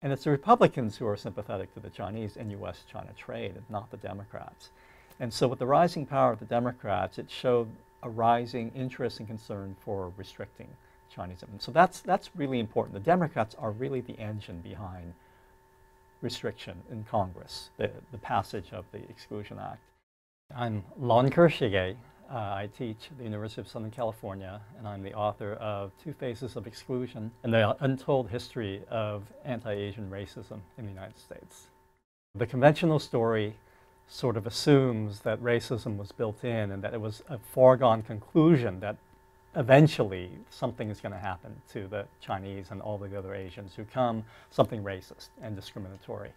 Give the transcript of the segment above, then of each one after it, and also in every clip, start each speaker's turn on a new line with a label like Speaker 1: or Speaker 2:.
Speaker 1: And it's the Republicans who are sympathetic to the Chinese and U.S.-China trade, and not the Democrats. And so with the rising power of the Democrats, it showed a rising interest and concern for restricting Chinese immigrants. So that's really important. The Democrats are really the engine behind restriction in Congress, the passage of the Exclusion Act. I'm Lon Kurashige. I teach at the University of Southern California, and I'm the author of Two Faces of Exclusion and the Untold History of Anti-Asian Racism in the United States. The conventional story sort of assumes that racism was built in and that it was a foregone conclusion that eventually something is going to happen to the Chinese and all the other Asians who come, something racist and discriminatory.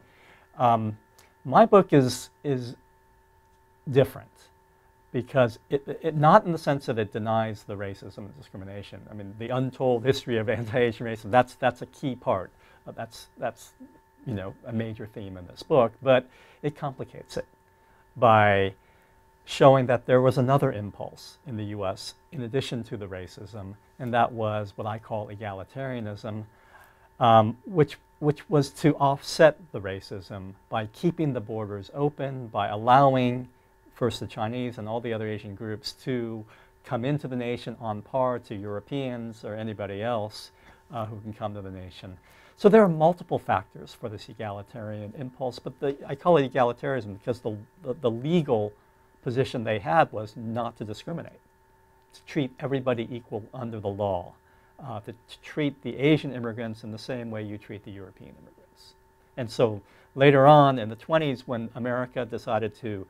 Speaker 1: My book is different because it not in the sense that it denies the racism and discrimination. I mean, the untold history of anti-Asian racism, that's a key part. That's you know, a major theme in this book, but it complicates it by showing that there was another impulse in the U.S. in addition to the racism, and that was what I call egalitarianism, which was to offset the racism by keeping the borders open, by allowing first the Chinese and all the other Asian groups to come into the nation on par to Europeans or anybody else who can come to the nation. So there are multiple factors for this egalitarian impulse, but I call it egalitarianism because the legal position they had was not to discriminate, to treat everybody equal under the law, to treat the Asian immigrants in the same way you treat the European immigrants. And so later on in the 20s, when America decided to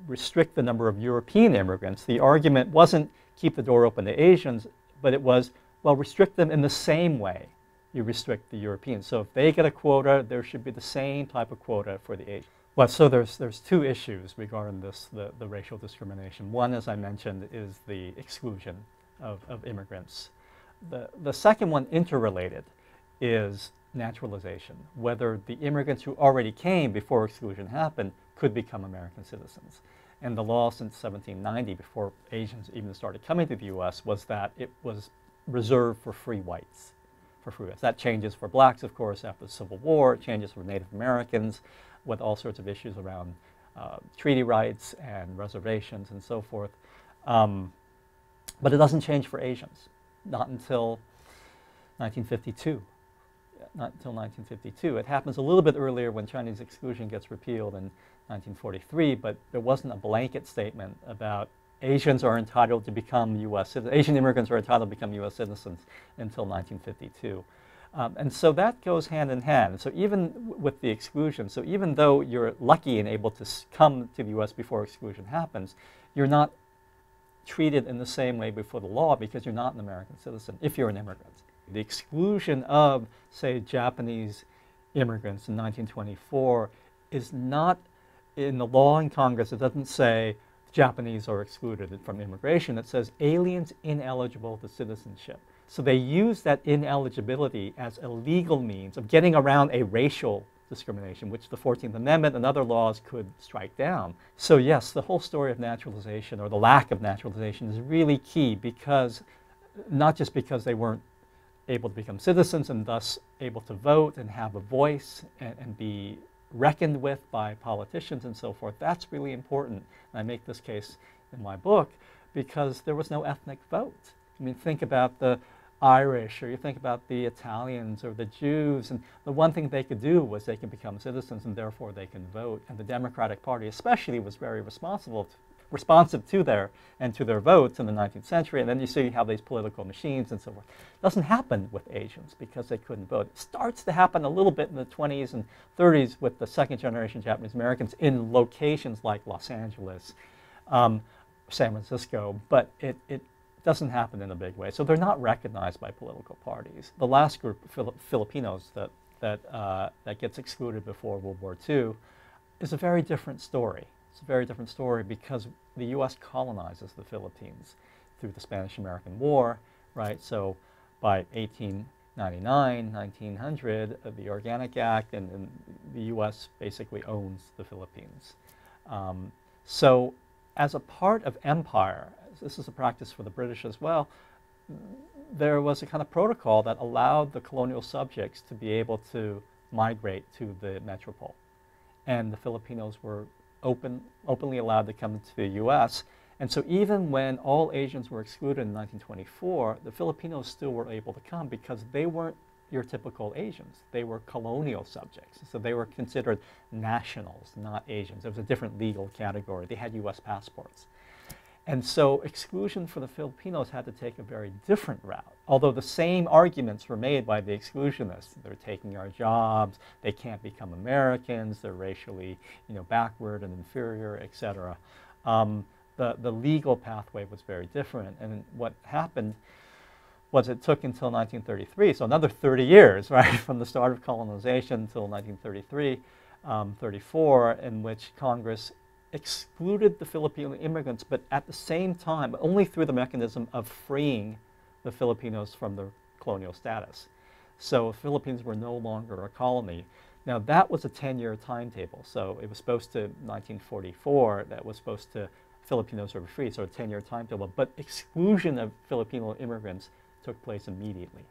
Speaker 1: restrict the number of European immigrants, the argument wasn't keep the door open to Asians, but it was, well, restrict them in the same way you restrict the Europeans. So if they get a quota, there should be the same type of quota for the Asians. Well, so there's two issues regarding this, the racial discrimination. One, as I mentioned, is the exclusion of immigrants. The second one, interrelated, is naturalization, whether the immigrants who already came before exclusion happened could become American citizens. And the law since 1790, before Asians even started coming to the U.S., was that it was reserved for free whites. That changes for blacks, of course, after the Civil War. It changes for Native Americans with all sorts of issues around treaty rights and reservations and so forth. But it doesn't change for Asians, not until 1952. Not until 1952. It happens a little bit earlier when Chinese exclusion gets repealed in 1943, but there wasn't a blanket statement about Asians are entitled to become U.S. citizens. Asian immigrants are entitled to become U.S. citizens until 1952. And so that goes hand in hand. So even with the exclusion, so even though you're lucky and able to come to the U.S. before exclusion happens, you're not treated in the same way before the law because you're not an American citizen if you're an immigrant. The exclusion of, say, Japanese immigrants in 1924 is not in the law in Congress. It doesn't say Japanese are excluded from immigration. It says aliens ineligible to citizenship. So they use that ineligibility as a legal means of getting around a racial discrimination, which the 14th Amendment and other laws could strike down. So yes, the whole story of naturalization, or the lack of naturalization, is really key because, not just because they weren't able to become citizens and thus able to vote and have a voice and be reckoned with by politicians and so forth. That's really important. And I make this case in my book because there was no ethnic vote. I mean, think about the Irish, or you think about the Italians or the Jews, and the one thing they could do was they could become citizens and therefore they can vote. And the Democratic Party especially was very responsive to their votes in the 19th century. And then you see how these political machines and so forth. It doesn't happen with Asians because they couldn't vote. It starts to happen a little bit in the 20s and 30s with the second generation Japanese Americans in locations like Los Angeles, San Francisco, but it doesn't happen in a big way. So they're not recognized by political parties. The last group, Filipinos, that gets excluded before World War II is a very different story. It's a very different story because the U.S. colonizes the Philippines through the Spanish-American War, right? So by 1899, 1900, the Organic Act, and the U.S. basically owns the Philippines. So as a part of empire, this is a practice for the British as well, there was a kind of protocol that allowed the colonial subjects to be able to migrate to the metropole. And the Filipinos were openly allowed to come to the U.S. And so even when all Asians were excluded in 1924, the Filipinos still were able to come because they weren't your typical Asians. They were colonial subjects. So they were considered nationals, not Asians. It was a different legal category. They had U.S. passports. And so exclusion for the Filipinos had to take a very different route. Although the same arguments were made by the exclusionists. They're taking our jobs, they can't become Americans, they're racially, backward and inferior, etc. The legal pathway was very different. And what happened was it took until 1933, so another 30 years, right, from the start of colonization until 1933, 34, in which Congress excluded the Filipino immigrants, but at the same time, only through the mechanism of freeing the Filipinos from their colonial status. So Philippines were no longer a colony. Now that was a 10-year timetable. So it was supposed to, 1944, that was supposed to, Filipinos were free, so a 10-year timetable. But exclusion of Filipino immigrants took place immediately.